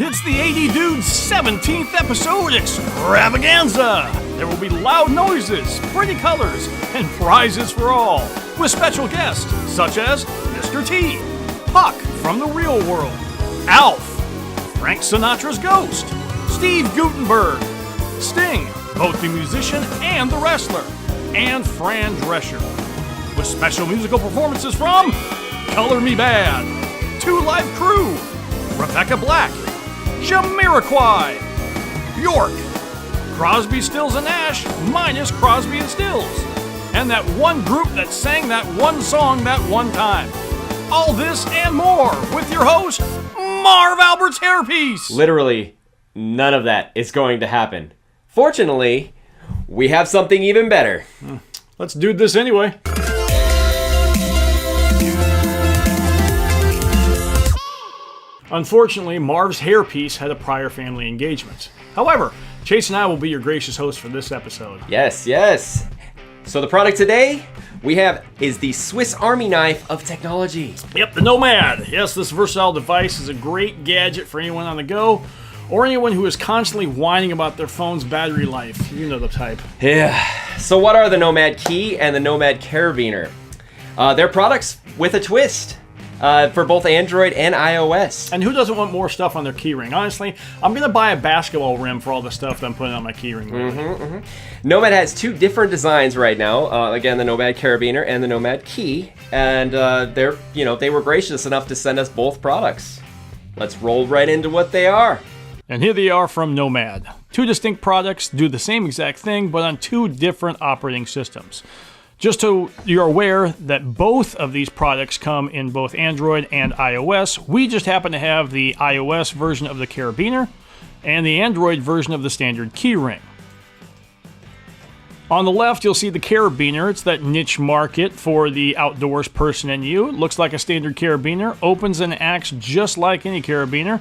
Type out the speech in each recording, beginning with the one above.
It's the A.D.Dudes 17th episode extravaganza! There will be loud noises, pretty colors, and prizes for all, with special guests such as Mr. T, Puck from the real world, Alf, Frank Sinatra's ghost, Steve Gutenberg, Sting, both the musician and the wrestler, and Fran Drescher, with special musical performances from Color Me Bad, Two Live Crew, Rebecca Black, Jamiroquai, Bjork, Crosby, Stills and Nash minus Crosby and Stills, and that one group that sang that one song that one time. All this and more with your host, Marv Albert's Hairpiece. Literally, none of that is going to happen. Fortunately, we have something even better. Let's do this anyway. Unfortunately, Marv's hairpiece had a prior family engagement. However, Chase and I will be your gracious hosts for this episode. Yes, yes. So the product today we have is the Swiss Army knife of technology. Yep, the Nomad. Yes, this versatile device is a great gadget for anyone on the go or anyone who is constantly whining about their phone's battery life. You know the type. Yeah. So what are the Nomad Key and the Nomad Carabiner? They're products with a twist. For both Android and iOS. And who doesn't want more stuff on their keyring? Honestly, I'm going to buy a basketball rim for all the stuff that I'm putting on my keyring. Nomad has two different designs right now. Again, the Nomad Carabiner and the Nomad Key. And they were gracious enough to send us both products. Let's roll right into what they are. And here they are from Nomad. Two distinct products do the same exact thing, but on two different operating systems. Just so you're aware that both of these products come in both Android and iOS. We just happen to have the iOS version of the Carabiner and the Android version of the standard keyring. On the left, you'll see the Carabiner. It's that niche market for the outdoors person in you. It looks like a standard Carabiner, opens and acts just like any Carabiner.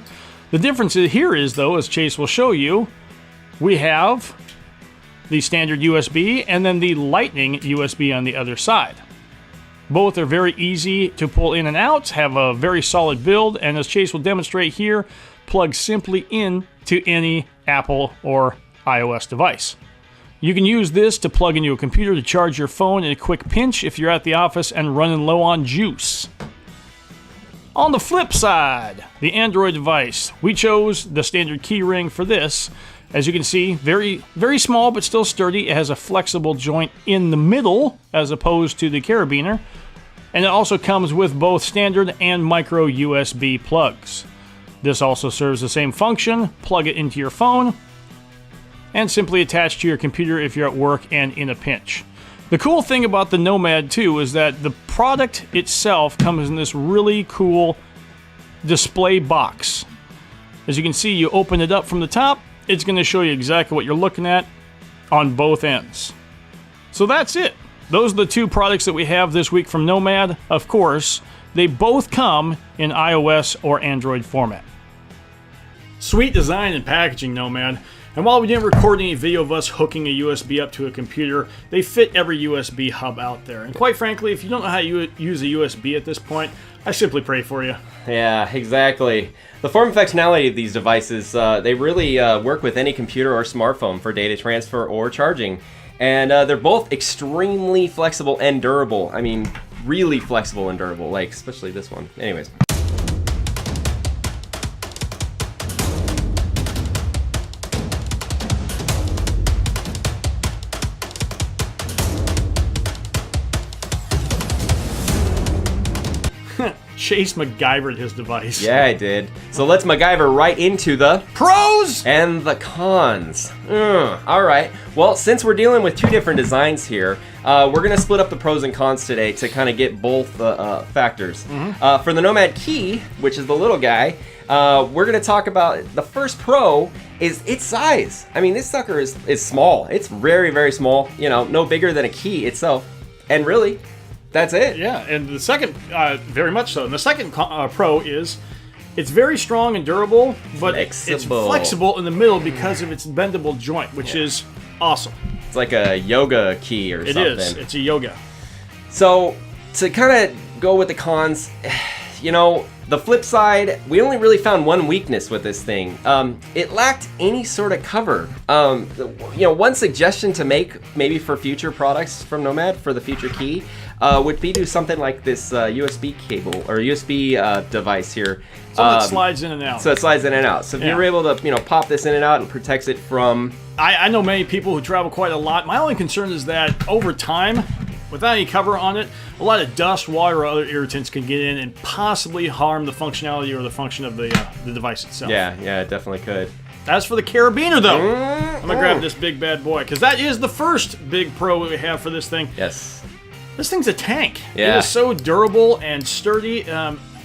The difference here is, though, as Chase will show you, we have the standard USB, and then the Lightning USB on the other side. Both are very easy to pull in and out, have a very solid build, and as Chase will demonstrate here, plug simply in to any Apple or iOS device. You can use this to plug into a computer to charge your phone in a quick pinch if you're at the office and running low on juice. On the flip side, the Android device. We chose the standard keyring for this. As you can see, very, very small but still sturdy. It has a flexible joint in the middle as opposed to the Carabiner. And it also comes with both standard and micro USB plugs. This also serves the same function. Plug it into your phone and simply attach to your computer if you're at work and in a pinch. The cool thing about the Nomad too is that the product itself comes in this really cool display box. As you can see, you open it up from the top. It's going to show you exactly what you're looking at on both ends. So that's it. Those are the two products that we have this week from Nomad. Of course, they both come in iOS or Android format. Sweet design and packaging, Nomad. And while we didn't record any video of us hooking a USB up to a computer, they fit every USB hub out there. And quite frankly, if you don't know how to use a USB at this point, I simply pray for you. Yeah, exactly. The form and functionality of these devices, they really work with any computer or smartphone for data transfer or charging. And they're both extremely flexible and durable. I mean, really flexible and durable, like especially this one. Anyways. Chase MacGyvered his device. Yeah, I did. So let's MacGyver right into the pros and the cons. All right. Well, since we're dealing with two different designs here, we're going to split up the pros and cons today to kind of get both factors. For the Nomad Key, which is the little guy, we're going to talk about the first pro is its size. I mean, this sucker is small. It's very, very small. You know, no bigger than a key itself. And really, that's it. Yeah, and the second, very much so. And the second pro is it's very strong and durable, but it's flexible in the middle because of its bendable joint, which is awesome. It's like a yoga key or something. It is. It's a yoga. So to kind of go with the cons, you know, The flip side, we only really found one weakness with this thing. It lacked any sort of cover. One suggestion to make maybe for future products from Nomad for the future key would be do something like this USB cable or USB device here. So it slides in and out. So it slides in and out. So if you're able to pop this in and out and protects it from... I know many people who travel quite a lot. My only concern is that over time, without any cover on it, a lot of dust, water, or other irritants can get in and possibly harm the functionality or the function of the device itself. Yeah, it definitely could. As for the carabiner, though, I'm going to grab this big bad boy, because that is the first big pro we have for this thing. Yes. This thing's a tank. Yeah. It is so durable and sturdy.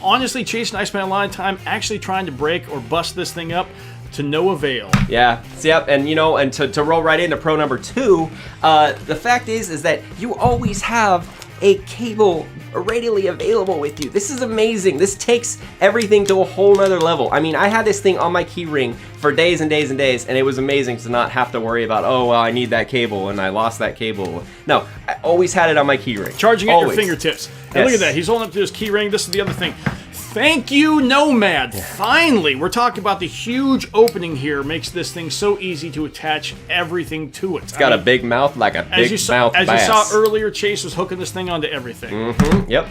Honestly, Chase and I spent a lot of time actually trying to break or bust this thing up to no avail. Yeah, yep, and and to roll right into pro number 2, the fact is that you always have a cable readily available with you. This is amazing. This takes everything to a whole nother level. I mean, I had this thing on my key ring for days and days and days, and it was amazing to not have to worry about, oh, well, I need that cable, and I lost that cable. No, I always had it on my key ring. Charging at your fingertips. And look at that. He's holding up to his key ring. This is the other thing. Thank you, Nomad. Finally, we're talking about the huge opening here. Makes this thing so easy to attach everything to it. It's got a big mouth, like a big mouth bass. As you saw earlier, Chase was hooking this thing onto everything. Mm-hmm. Yep.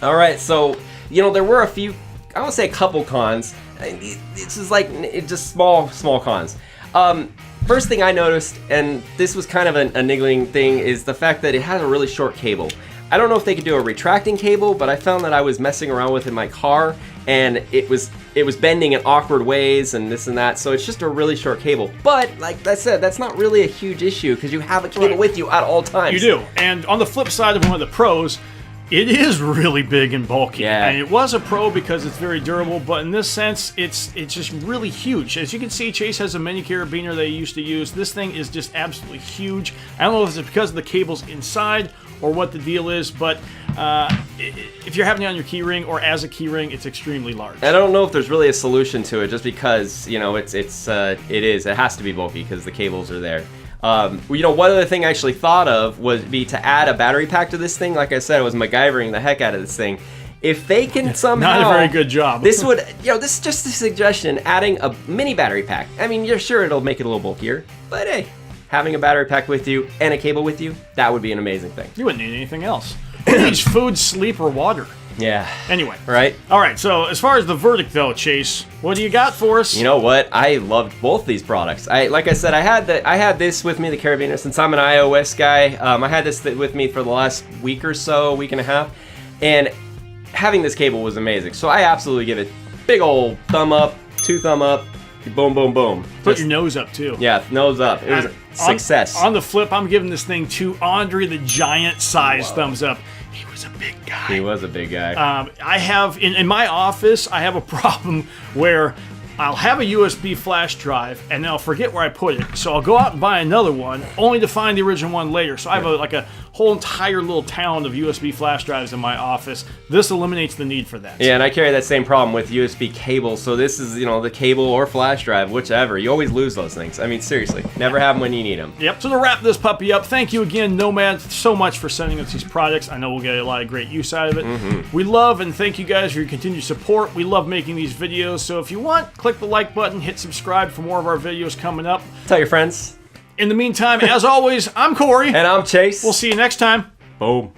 All right, so there were a few, I won't say a couple cons. This is like just small cons. First thing I noticed, and this was kind of a niggling thing, is the fact that it has a really short cable. I don't know if they could do a retracting cable, but I found that I was messing around with it in my car, and it was bending in awkward ways and this and that, so it's just a really short cable. But, like I said, that's not really a huge issue, because you have a cable with you at all times. You do, and on the flip side of one of the pros, it is really big and bulky. Yeah. And it was a pro because it's very durable, but in this sense, it's just really huge. As you can see, Chase has a mini carabiner they used to use. This thing is just absolutely huge. I don't know if it's because of the cables inside or what the deal is, but if you're having it on your keyring or as a keyring, it's extremely large. I don't know if there's really a solution to it, just because it has to be bulky because the cables are there. One other thing I actually thought of would be to add a battery pack to this thing. Like I said, I was MacGyvering the heck out of this thing. If they can somehow... Not a very good job. This would, this is just a suggestion, adding a mini battery pack. I mean, you're sure it'll make it a little bulkier, but hey, having a battery pack with you and a cable with you, that would be an amazing thing. You wouldn't need anything else. Who needs food, sleep, or water? Yeah. Anyway. Right? All right, so as far as the verdict, though, Chase, what do you got for us? You know what? I loved both these products. Like I said, I had this with me, the carabiner, since I'm an iOS guy. I had this with me for the last week or so, week and a half, and having this cable was amazing. So I absolutely give it big old thumb up, 2 thumb up, boom, boom, boom. Put your nose up, too. Yeah, nose up. It was a success. On the flip, I'm giving this thing 2 Andre the Giant size thumbs up. He was a big guy. He was a big guy. I have, in my office, I have a problem where I'll have a USB flash drive and then I'll forget where I put it. So I'll go out and buy another one, only to find the original one later. So I have a whole entire little town of USB flash drives in my office. This eliminates the need for that. Yeah, and I carry that same problem with USB cables. So this is, the cable or flash drive, whichever. You always lose those things. I mean, seriously, never have them when you need them. Yep. So to wrap this puppy up, thank you again, Nomad, so much for sending us these products. I know we'll get a lot of great use out of it. Mm-hmm. We love and thank you guys for your continued support. We love making these videos. So if you want, click the like button, hit subscribe for more of our videos coming up. Tell your friends. In the meantime, as always, I'm Corey. And I'm Chase. We'll see you next time. Boom.